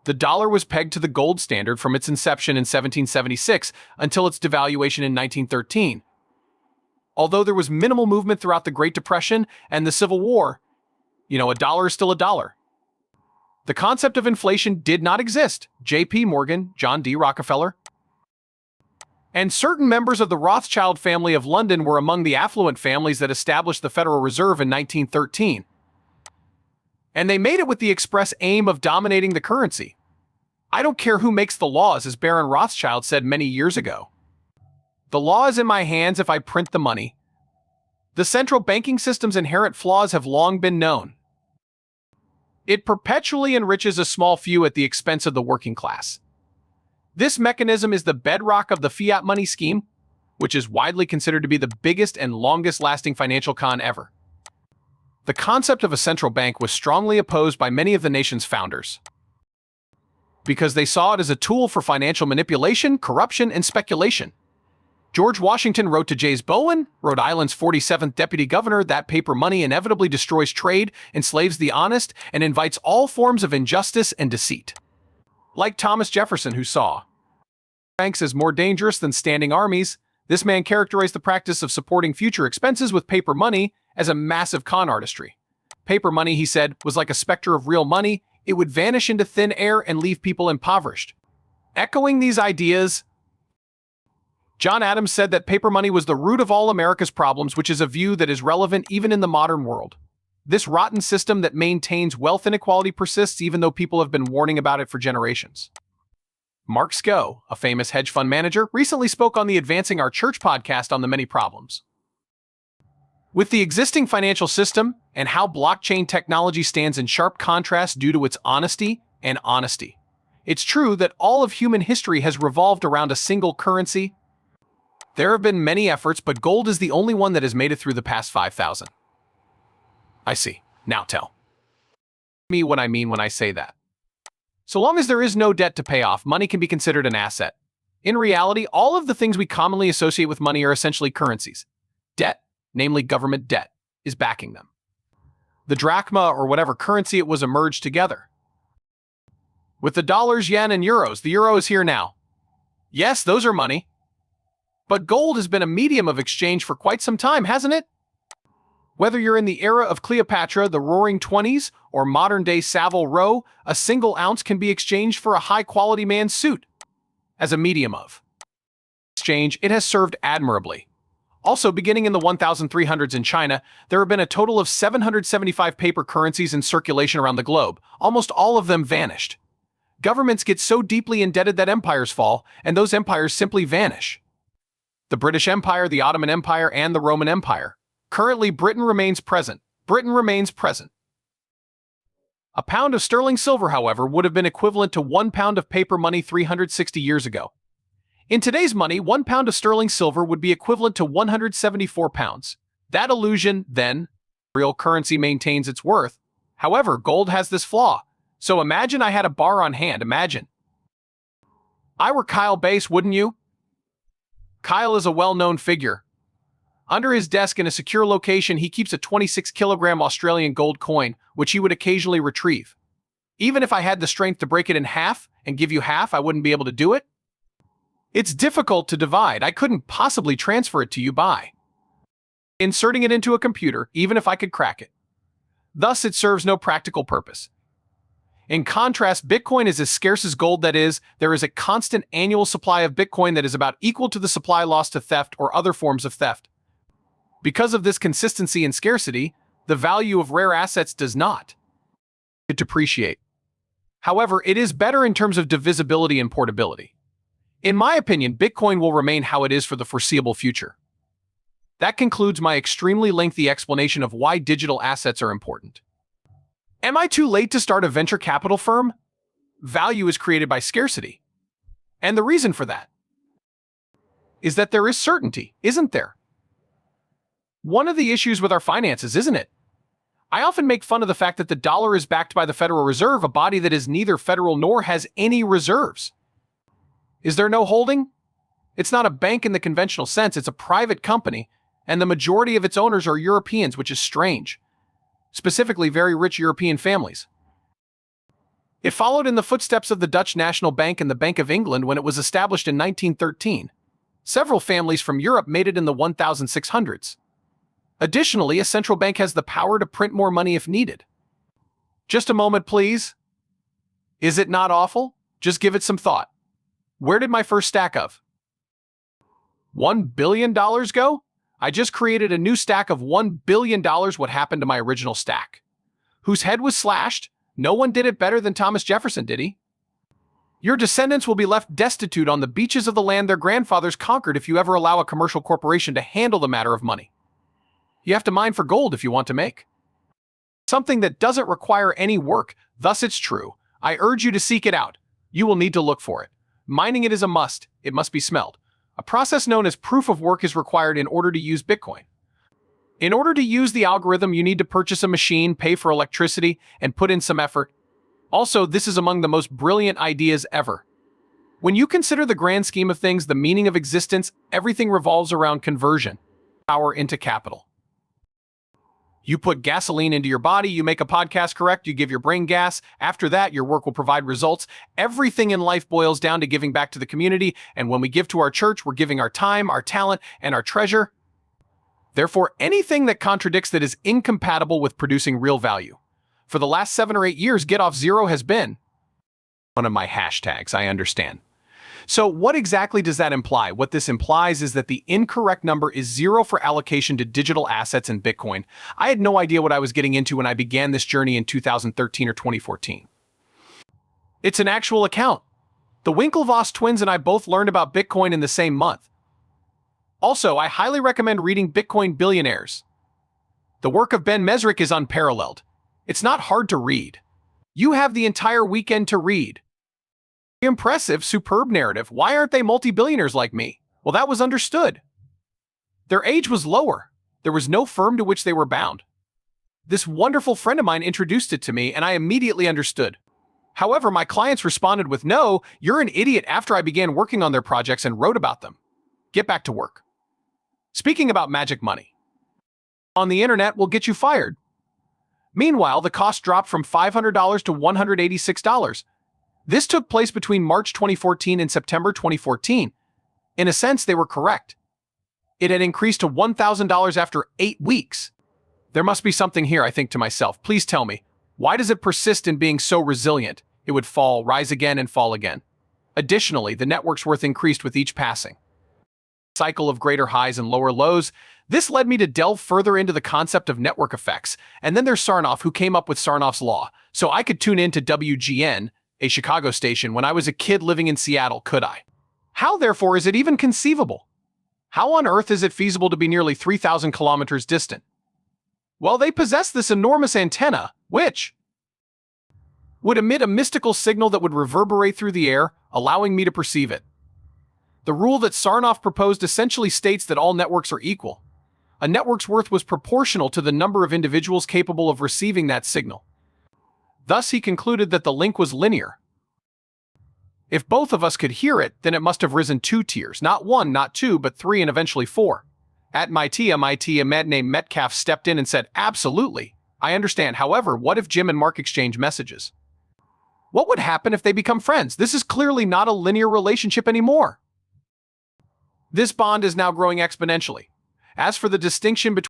The dollar was pegged to the gold standard from its inception in 1776 until its devaluation in 1913. Although there was minimal movement throughout the Great Depression and the Civil War, a dollar is still a dollar. The concept of inflation did not exist. J.P. Morgan, John D. Rockefeller, and certain members of the Rothschild family of London were among the affluent families that established the Federal Reserve in 1913. And they made it with the express aim of dominating the currency. I don't care who makes the laws, as Baron Rothschild said many years ago. The law is in my hands if I print the money. The central banking system's inherent flaws have long been known. It perpetually enriches a small few at the expense of the working class. This mechanism is the bedrock of the fiat money scheme, which is widely considered to be the biggest and longest-lasting financial con ever. The concept of a central bank was strongly opposed by many of the nation's founders, because they saw it as a tool for financial manipulation, corruption, and speculation. George Washington wrote to James Bowen, Rhode Island's 47th deputy governor, that paper money inevitably destroys trade, enslaves the honest, and invites all forms of injustice and deceit. Like Thomas Jefferson, who saw banks as more dangerous than standing armies, this man characterized the practice of supporting future expenses with paper money as a massive con artistry. Paper money, he said, was like a specter of real money. It would vanish into thin air and leave people impoverished. Echoing these ideas, John Adams said that paper money was the root of all America's problems, which is a view that is relevant even in the modern world. This rotten system that maintains wealth inequality persists even though people have been warning about it for generations. Mark Sko, a famous hedge fund manager, recently spoke on the Advancing Our Church podcast on the many problems with the existing financial system and how blockchain technology stands in sharp contrast due to its honesty and honesty. It's true that all of human history has revolved around a single currency. There have been many efforts, but gold is the only one that has made it through the past 5,000. I see. Now tell me what I mean when I say that. So long as there is no debt to pay off, money can be considered an asset. In reality, all of the things we commonly associate with money are essentially currencies. Debt, namely government debt, is backing them. The drachma, or whatever currency it was, emerged together. With the dollars, yen, and euros, the euro is here now. Yes, those are money. But gold has been a medium of exchange for quite some time, hasn't it? Whether you're in the era of Cleopatra, the Roaring Twenties, or modern-day Savile Row, a single ounce can be exchanged for a high-quality man's suit. As a medium of exchange, it has served admirably. Also, beginning in the 1300s in China, there have been a total of 775 paper currencies in circulation around the globe. Almost all of them vanished. Governments get so deeply indebted that empires fall, and those empires simply vanish. The British Empire, the Ottoman Empire, and the Roman Empire. Currently, Britain remains present. A pound of sterling silver, however, would have been equivalent to 1 pound of paper money 360 years ago. In today's money, 1 pound of sterling silver would be equivalent to 174 pounds. That illusion, then, real currency maintains its worth. However, gold has this flaw. So imagine I had a bar on hand. Imagine I were Kyle Bass, wouldn't you? Kyle is a well-known figure. Under his desk in a secure location, he keeps a 26-kilogram Australian gold coin, which he would occasionally retrieve. Even if I had the strength to break it in half and give you half, I wouldn't be able to do it. It's difficult to divide. I couldn't possibly transfer it to you by inserting it into a computer, even if I could crack it. Thus, it serves no practical purpose. In contrast, Bitcoin is as scarce as gold. That is, there is a constant annual supply of Bitcoin that is about equal to the supply lost to theft or other forms of theft. Because of this consistency and scarcity, the value of rare assets does not depreciate. However, it is better in terms of divisibility and portability. In my opinion, Bitcoin will remain how it is for the foreseeable future. That concludes my extremely lengthy explanation of why digital assets are important. Am I too late to start a venture capital firm? Value is created by scarcity. And the reason for that is that there is certainty, isn't there? One of the issues with our finances, isn't it? I often make fun of the fact that the dollar is backed by the Federal Reserve, a body that is neither federal nor has any reserves. Is there no holding? It's not a bank in the conventional sense, it's a private company, and the majority of its owners are Europeans, which is strange. Specifically, very rich European families. It followed in the footsteps of the Dutch National Bank and the Bank of England when it was established in 1913. Several families from Europe made it in the 1600s. Additionally, a central bank has the power to print more money if needed. Just a moment, please. Is it not awful? Just give it some thought. Where did my first stack of $1 billion go? I just created a new stack of $1 billion. What happened to my original stack? Whose head was slashed? No one did it better than Thomas Jefferson, did he? Your descendants will be left destitute on the beaches of the land their grandfathers conquered if you ever allow a commercial corporation to handle the matter of money. You have to mine for gold if you want to make something that doesn't require any work. Thus it's true. I urge you to seek it out. You will need to look for it. Mining it is a must. It must be smelled. A process known as proof of work is required in order to use Bitcoin. In order to use the algorithm, you need to purchase a machine, pay for electricity, and put in some effort. Also, this is among the most brilliant ideas ever. When you consider the grand scheme of things, the meaning of existence, everything revolves around conversion, power into capital. You put gasoline into your body, you make a podcast, correct? You give your brain gas. After that, your work will provide results. Everything in life boils down to giving back to the community, and when we give to our church, we're giving our time, our talent, and our treasure. Therefore, anything that contradicts that is incompatible with producing real value. For the last 7 or 8 years, Get Off Zero has been one of my hashtags, I understand. So what exactly does that imply? What this implies is that the incorrect number is 0 for allocation to digital assets and Bitcoin. I had no idea what I was getting into when I began this journey in 2013 or 2014. It's an actual account. The Winklevoss twins and I both learned about Bitcoin in the same month. Also, I highly recommend reading Bitcoin Billionaires. The work of Ben Mesrick is unparalleled. It's not hard to read. You have the entire weekend to read. Impressive, superb narrative. Why aren't they multi-billionaires like me? Well, that was understood. Their age was lower. There was no firm to which they were bound. This wonderful friend of mine introduced it to me, and I immediately understood. However, my clients responded with, "No, you're an idiot," after I began working on their projects and wrote about them. Get back to work. Speaking about magic money on the internet will get you fired. Meanwhile, the cost dropped from $500 to $186. This took place between March 2014 and September 2014. In a sense, they were correct. It had increased to $1,000 after 8 weeks. There must be something here, I think to myself. Please tell me, why does it persist in being so resilient? It would fall, rise again, and fall again. Additionally, the network's worth increased with each passing cycle of greater highs and lower lows. This led me to delve further into the concept of network effects. And then there's Sarnoff, who came up with Sarnoff's law. So I could tune in to WGN, a Chicago station, when I was a kid living in Seattle, could I? How, therefore, is it even conceivable? How on earth is it feasible to be nearly 3,000 kilometers distant? Well, they possess this enormous antenna, which would emit a mystical signal that would reverberate through the air, allowing me to perceive it. The rule that Sarnoff proposed essentially states that all networks are equal. A network's worth was proportional to the number of individuals capable of receiving that signal. Thus, he concluded that the link was linear. If both of us could hear it, then it must have risen 2 tiers, not 1, not 2, but 3, and eventually 4. At MIT, a man named Metcalf stepped in and said, "Absolutely. I understand. However, what if Jim and Mark exchange messages? What would happen if they become friends? This is clearly not a linear relationship anymore. This bond is now growing exponentially. As for the distinction between